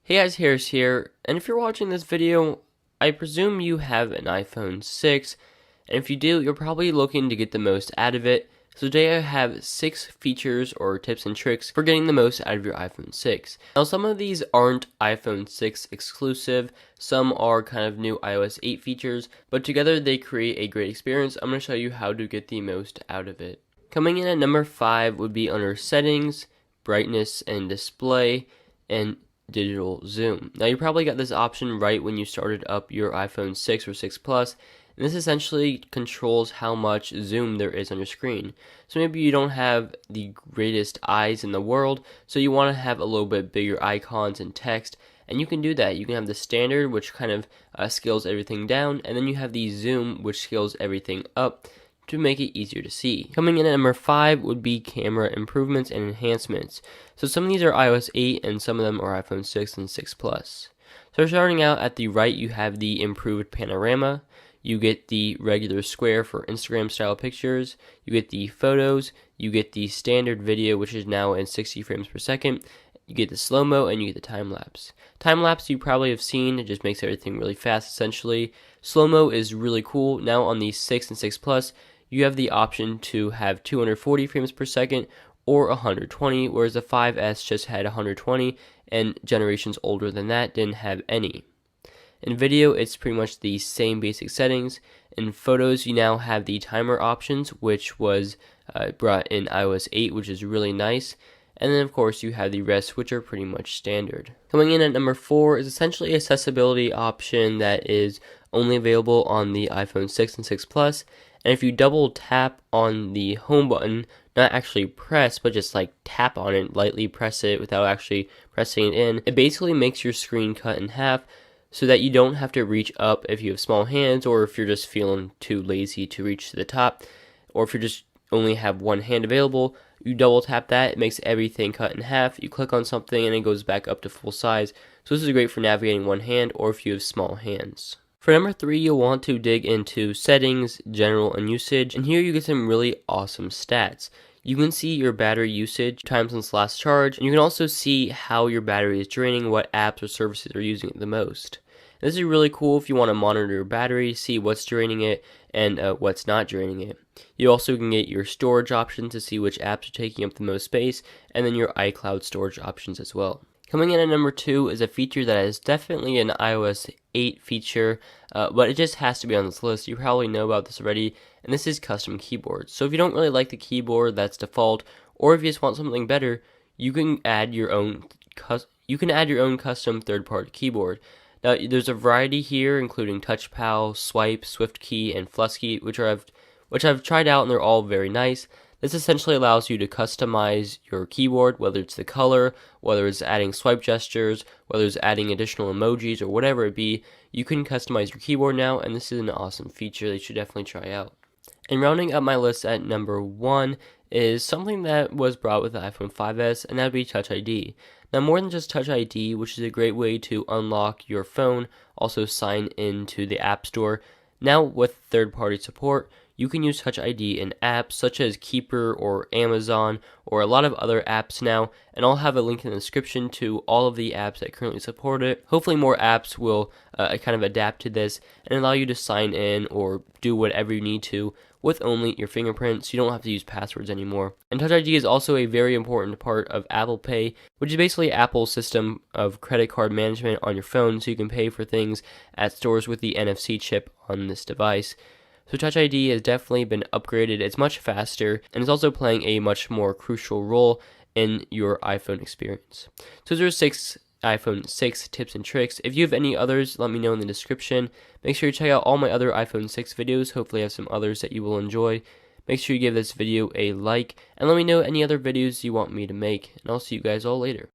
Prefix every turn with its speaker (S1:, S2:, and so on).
S1: Hey guys, Harris here, and if you're watching this video, I presume you have an iPhone 6, and if you do, you're probably looking to get the most out of it. So today I have 6 features or tips and tricks for getting the most out of your iPhone 6. Now some of these aren't iPhone 6 exclusive, some are kind of new iOS 8 features, but together they create a great experience. I'm going to show you how to get the most out of it. Coming in at number 5 would be under Settings, Brightness and Display, and Digital Zoom. Now you probably got this option right when you started up your iPhone 6 or 6 Plus, and this essentially controls how much zoom there is on your screen. So maybe you don't have the greatest eyes in the world, so you want to have a little bit bigger icons and text, and you can do that. You can have the standard, which kind of scales everything down, and then you have the zoom, which scales everything up to make it easier to see. Coming in at number 5 would be camera improvements and enhancements. So some of these are iOS 8 and some of them are iPhone 6 and 6 Plus. So starting out at the right, you have the improved panorama. You get the regular square for Instagram style pictures. You get the photos. You get the standard video, which is now in 60 frames per second. You get the slow-mo and you get the time-lapse. Time-lapse you probably have seen, it just makes everything really fast essentially. Slow-mo is really cool. Now on the 6 and 6 Plus, you have the option to have 240 frames per second or 120, whereas the 5S just had 120, and generations older than that didn't have any. In video, it's pretty much the same basic settings. In photos, you now have the timer options, which was brought in iOS 8, which is really nice. And then, of course, you have the rest, which are pretty much standard. Coming in at number 4 is essentially an accessibility option that is only available on the iPhone 6 and 6 Plus. And if you double tap on the home button, not actually press, but just like tap on it, lightly press it without actually pressing it in, it basically makes your screen cut in half so that you don't have to reach up if you have small hands, or if you're just feeling too lazy to reach to the top, or if you just only have one hand available. You double tap that, it makes everything cut in half. You click on something and it goes back up to full size. So this is great for navigating one hand or if you have small hands. For number 3, you'll want to dig into settings, general, and usage, and here you get some really awesome stats. You can see your battery usage, time since last charge, and you can also see how your battery is draining, what apps or services are using it the most. This is really cool if you want to monitor your battery, see what's draining it and what's not draining it. You also can get your storage options to see which apps are taking up the most space, and then your iCloud storage options as well. Coming in at number 2 is a feature that is definitely an iOS 8 feature, but it just has to be on this list. You probably know about this already, and this is custom keyboards. So if you don't really like the keyboard that's default, or if you just want something better, you can add your own custom third-party keyboard. Now there's a variety here, including TouchPal, Swipe, SwiftKey, and Flusky, which I've tried out, and they're all very nice. This essentially allows you to customize your keyboard, whether it's the color, whether it's adding swipe gestures, whether it's adding additional emojis, or whatever it be. You can customize your keyboard now, and this is an awesome feature that you should definitely try out. And rounding up my list at number 1 is something that was brought with the iPhone 5S, and that would be Touch ID. Now, more than just Touch ID, which is a great way to unlock your phone, also sign into the App Store. Now, with third-party support, you can use Touch ID in apps such as Keeper or Amazon or a lot of other apps now, and I'll have a link in the description to all of the apps that currently support it. Hopefully more apps will kind of adapt to this and allow you to sign in or do whatever you need to with only your fingerprint, so you don't have to use passwords anymore. And Touch ID is also a very important part of Apple Pay, which is basically Apple's system of credit card management on your phone, so you can pay for things at stores with the NFC chip on this device. So Touch ID has definitely been upgraded. It's much faster, and it's also playing a much more crucial role in your iPhone experience. So those are 6 iPhone 6 tips and tricks. If you have any others, let me know in the description. Make sure you check out all my other iPhone 6 videos. Hopefully I have some others that you will enjoy. Make sure you give this video a like, and let me know any other videos you want me to make, and I'll see you guys all later.